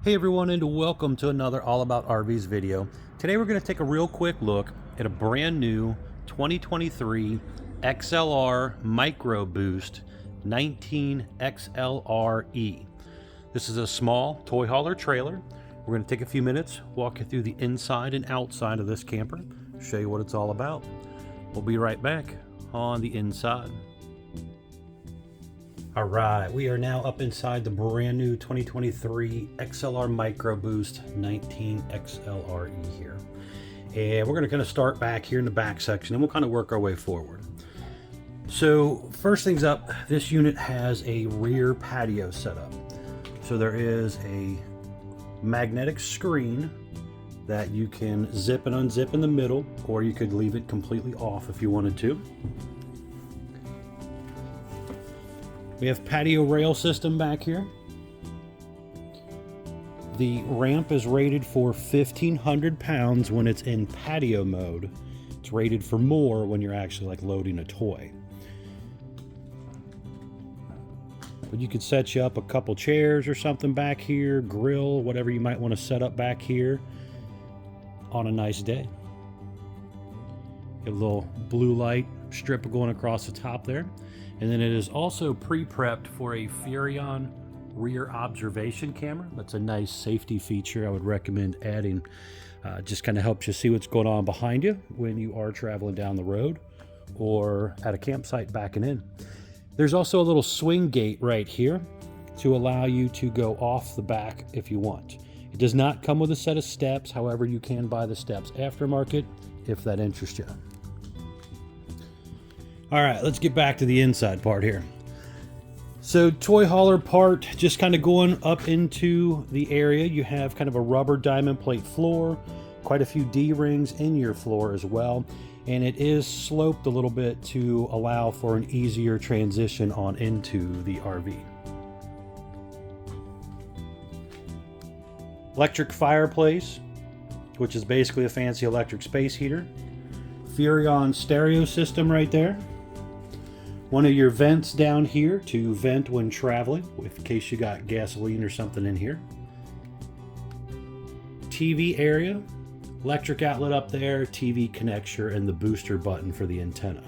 Hey everyone, and welcome to another All About RVs video. Today we're going to take a real quick look at a brand new 2023 XLR Micro Boost 19 XLRE. This is a small toy hauler trailer. We're going to take a few minutes, walk you through the inside and outside of this camper, show you what it's all about. We'll be right back on the inside. All right, we are now up inside the brand new 2023 XLR Micro Boost 19 XLRE here. And we're going to kind of start back here in the back section and we'll kind of work our way forward. So first things up, this unit has a rear patio setup. So there is a magnetic screen that you can zip and unzip in the middle, or you could leave it completely off if you wanted to. We have patio rail system back here. The ramp is rated for 1,500 pounds when it's in patio mode. It's rated for more when you're actually like loading a toy. But you could set you up a couple chairs or something back here, grill, whatever you might want to set up back here on a nice day. Get a little blue light strip going across the top there. And then it is also pre-prepped for a Furrion rear observation camera. That's a nice safety feature I would recommend adding. Just kind of helps you see what's going on behind you when you are traveling down the road or at a campsite backing in. There's also a little swing gate right here to allow you to go off the back if you want. It does not come with a set of steps. However, you can buy the steps aftermarket if that interests you. All right, let's get back to the inside part here. So toy hauler part, just kind of going up into the area, you have kind of a rubber diamond plate floor, quite a few D-rings in your floor as well, and it is sloped a little bit to allow for an easier transition on into the RV. Electric fireplace, which is basically a fancy electric space heater. Furrion stereo system right there. One of your vents down here to vent when traveling, in case you got gasoline or something in here. TV area, electric outlet up there, TV connector, and the booster button for the antenna.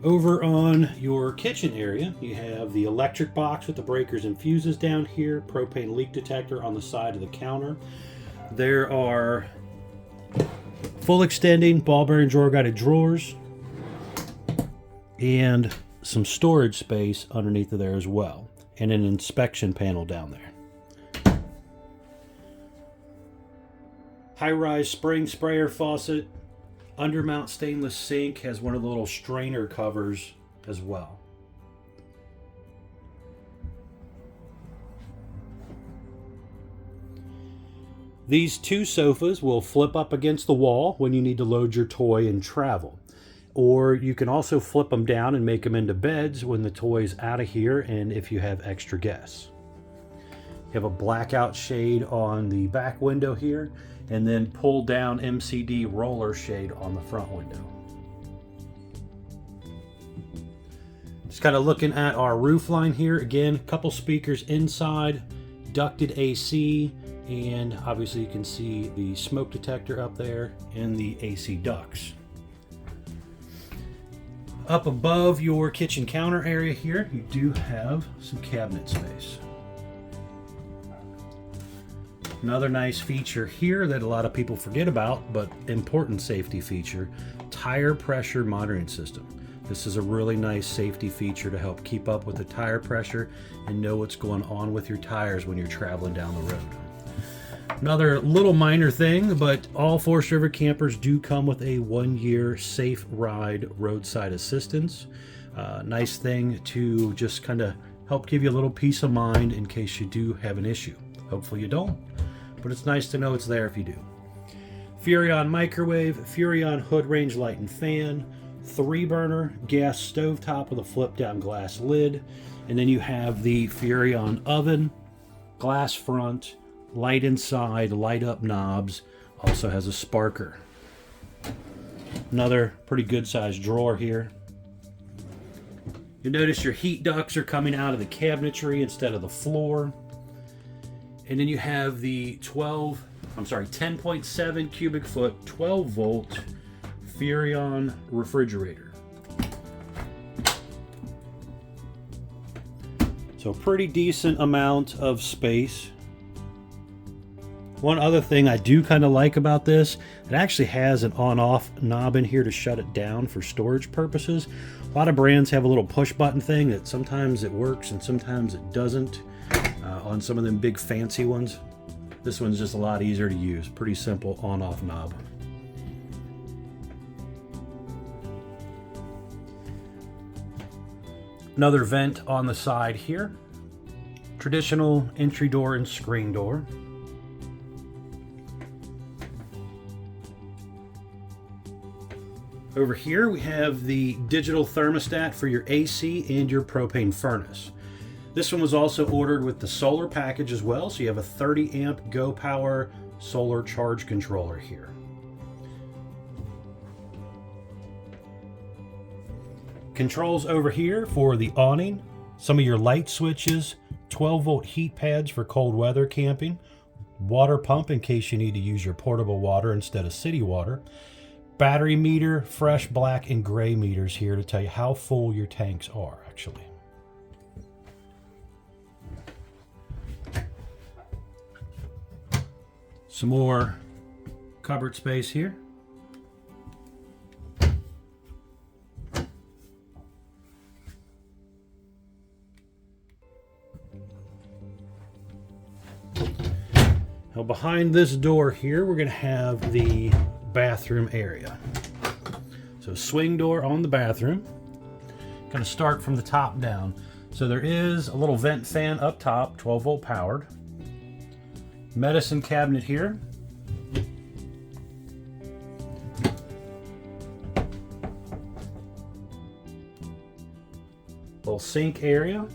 Over on your kitchen area, you have the electric box with the breakers and fuses down here, propane leak detector on the side of the counter. There are full extending ball bearing drawer guided drawers and some storage space underneath of there as well, and an inspection panel down there. High-rise spring sprayer faucet, undermount stainless sink, has one of the little strainer covers as well. These two sofas will flip up against the wall when you need to load your toy and travel. Or you can also flip them down and make them into beds when the toy's out of here and if you have extra guests. You have a blackout shade on the back window here, and then pull down MCD roller shade on the front window. Just kind of looking at our roof line here. Again, a couple speakers inside, ducted AC, and obviously you can see the smoke detector up there and the AC ducts. Up above your kitchen counter area here, you do have some cabinet space. Another nice feature here that a lot of people forget about, but important safety feature, tire pressure monitoring system. This is a really nice safety feature to help keep up with the tire pressure and know what's going on with your tires when you're traveling down the road. Another little minor thing, but all Forestriver campers do come with a 1-year safe ride roadside assistance. Nice thing to just kind of help give you a little peace of mind in case you do have an issue. Hopefully you don't, but it's nice to know it's there if you do. Furrion microwave, Furrion hood range light and fan, 3-burner gas stovetop with a flip down glass lid, and then you have the Furrion oven, glass front, light inside, light up knobs, also has a sparker. Another pretty good sized drawer here. You'll notice your heat ducts are coming out of the cabinetry instead of the floor. And then you have the 10.7 cubic foot, 12 volt Furrion refrigerator. So pretty decent amount of space. One other thing I do kind of like about this, it actually has an on-off knob in here to shut it down for storage purposes. A lot of brands have a little push button thing that sometimes it works and sometimes it doesn't on some of them big fancy ones. This one's just a lot easier to use. Pretty simple on-off knob. Another vent on the side here. Traditional entry door and screen door. Over here we have the digital thermostat for your AC and your propane furnace. This one was also ordered with the solar package as well, so you have a 30 amp Go Power solar charge controller here. Controls over here for the awning, some of your light switches, 12 volt heat pads for cold weather camping, water pump in case you need to use your portable water instead of city water, battery meter, fresh black and gray meters here to tell you how full your tanks are actually. Some more cupboard space here. Now behind this door here, we're going to have the bathroom area. So swing door on the bathroom. Going to start from the top down. So there is a little vent fan up top, 12 volt powered. Medicine cabinet here. Little sink area.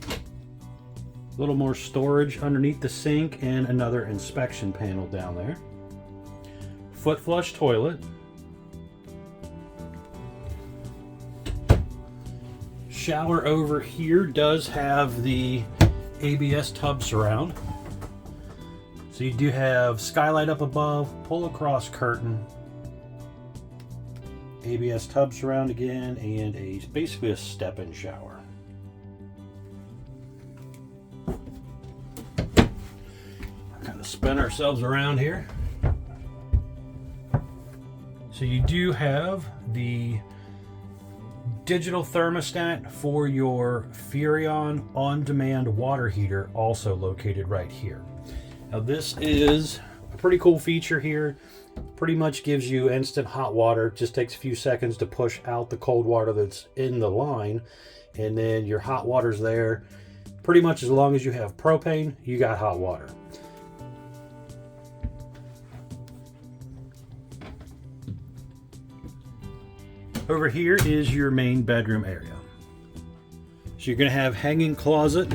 A little more storage underneath the sink and another inspection panel down there. Foot flush toilet. Shower over here does have the ABS tub surround. So you do have skylight up above, pull across curtain, ABS tub surround again, and basically a step-in shower. Kind of spin ourselves around here. So you do have the digital thermostat for your Furrion on-demand water heater also located right here. Now this is a pretty cool feature here. Pretty much gives you instant hot water. Just takes a few seconds to push out the cold water that's in the line, and then your hot water's there. Pretty much as long as you have propane, you got hot water. Over here is your main bedroom area. So you're going to have hanging closet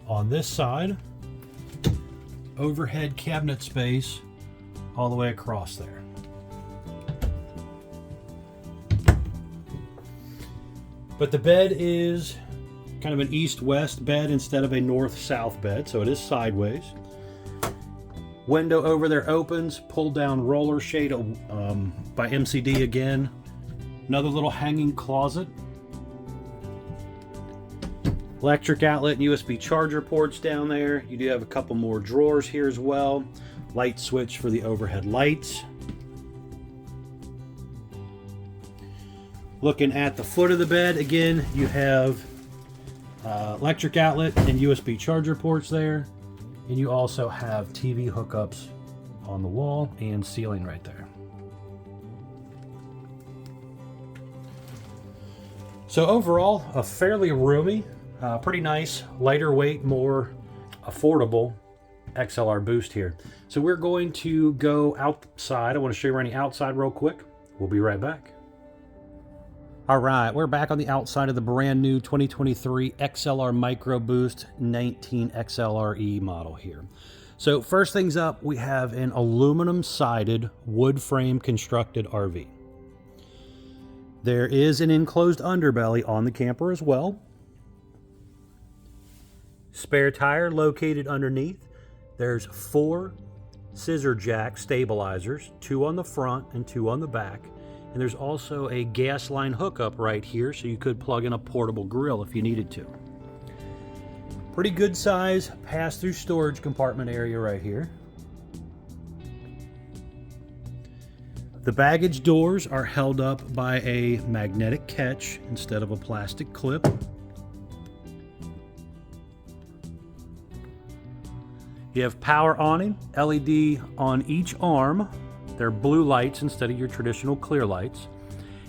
on this side, overhead cabinet space all the way across there. But the bed is kind of an east-west bed instead of a north-south bed, so it is sideways. Window over there opens, pull down roller shade by MCD again. Another little hanging closet. Electric outlet and USB charger ports down there. You do have a couple more drawers here as well. Light switch for the overhead lights. Looking at the foot of the bed, again, you have electric outlet and USB charger ports there. And you also have TV hookups on the wall and ceiling right there. So overall, a fairly roomy, pretty nice, lighter weight, more affordable XLR Boost here. So we're going to go outside. I want to show you running outside real quick. We'll be right back. All right, we're back on the outside of the brand new 2023 XLR Micro Boost 19 XLRE model here. So first things up, we have an aluminum sided wood frame constructed RV. There is an enclosed underbelly on the camper as well. Spare tire located underneath. There's 4 scissor jack stabilizers, 2 on the front and 2 on the back. And there's also a gas line hookup right here, so you could plug in a portable grill if you needed to. Pretty good size pass-through storage compartment area right here. The baggage doors are held up by a magnetic catch instead of a plastic clip. You have power awning, LED on each arm. They're blue lights instead of your traditional clear lights.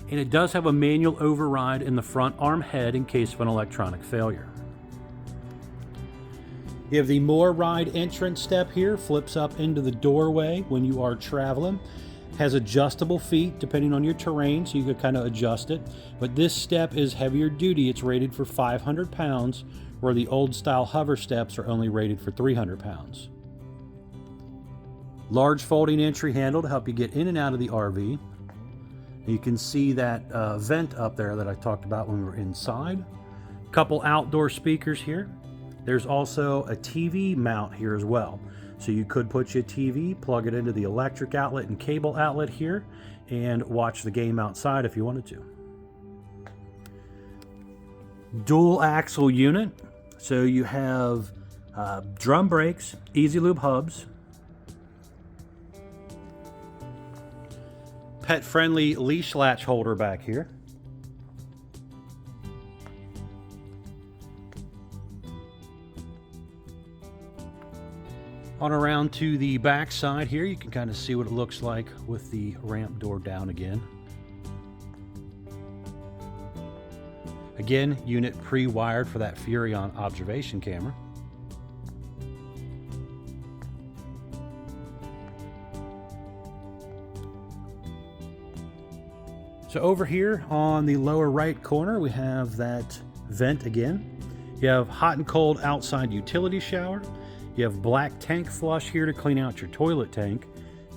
And it does have a manual override in the front arm head in case of an electronic failure. You have the More Ride entrance step here, flips up into the doorway when you are traveling. Has adjustable feet depending on your terrain, so you could kind of adjust it. But this step is heavier duty. It's rated for 500 pounds, where the old style hover steps are only rated for 300 pounds. Large folding entry handle to help you get in and out of the RV. You can see that vent up there that I talked about when we were inside. Couple outdoor speakers here. There's also a TV mount here as well. So you could put your TV, plug it into the electric outlet and cable outlet here, and watch the game outside if you wanted to. Dual axle unit. So you have drum brakes, easy lube hubs, pet friendly leash latch holder back here. On around to the back side here, you can kind of see what it looks like with the ramp door down again. Again, unit pre-wired for that Furrion observation camera. So over here on the lower right corner, we have that vent again. You have hot and cold outside utility shower. You have black tank flush here to clean out your toilet tank.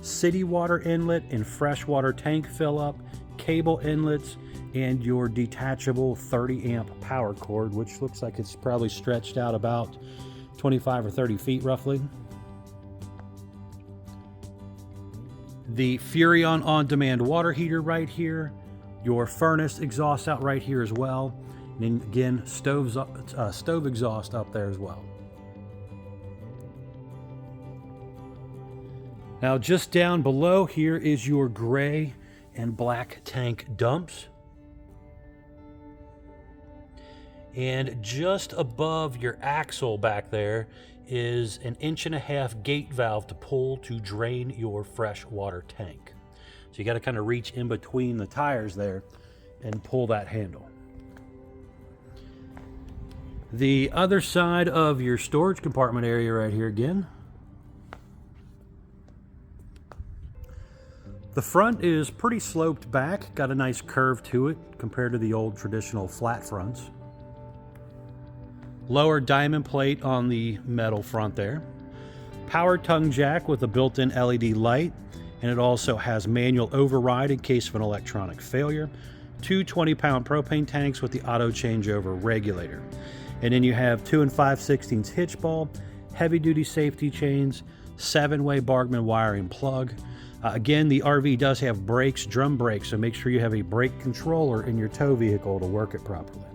City water inlet and freshwater tank fill up, cable inlets, and your detachable 30 amp power cord, which looks like it's probably stretched out about 25 or 30 feet roughly. The Furrion on-demand water heater right here. Your furnace exhaust out right here as well. And then again, stove exhaust up there as well. Now just down below here is your gray and black tank dumps. And just above your axle back there is an 1.5 inch gate valve to pull to drain your fresh water tank. So you got to kind of reach in between the tires there and pull that handle. The other side of your storage compartment area right here again. The front is pretty sloped back, got a nice curve to it compared to the old traditional flat fronts. Lower diamond plate on the metal front there. Power tongue jack with a built-in LED light, and it also has manual override in case of an electronic failure. 2 20-pound propane tanks with the auto changeover regulator. And then you have 2 5/16 hitch ball, heavy-duty safety chains, 7-way Bargman wiring plug. Again, the RV does have brakes, drum brakes, so make sure you have a brake controller in your tow vehicle to work it properly.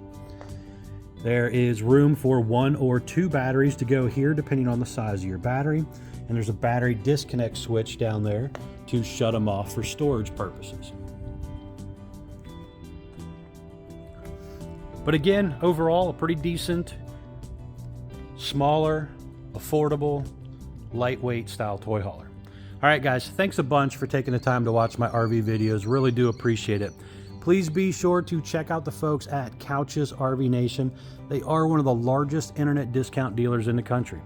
There is room for 1 or 2 batteries to go here, depending on the size of your battery. And there's a battery disconnect switch down there to shut them off for storage purposes. But again, overall, a pretty decent, smaller, affordable, lightweight style toy hauler. All right, guys, thanks a bunch for taking the time to watch my RV videos. Really do appreciate it. Please be sure to check out the folks at Couch's RV Nation. They are one of the largest internet discount dealers in the country.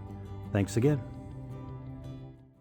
Thanks again.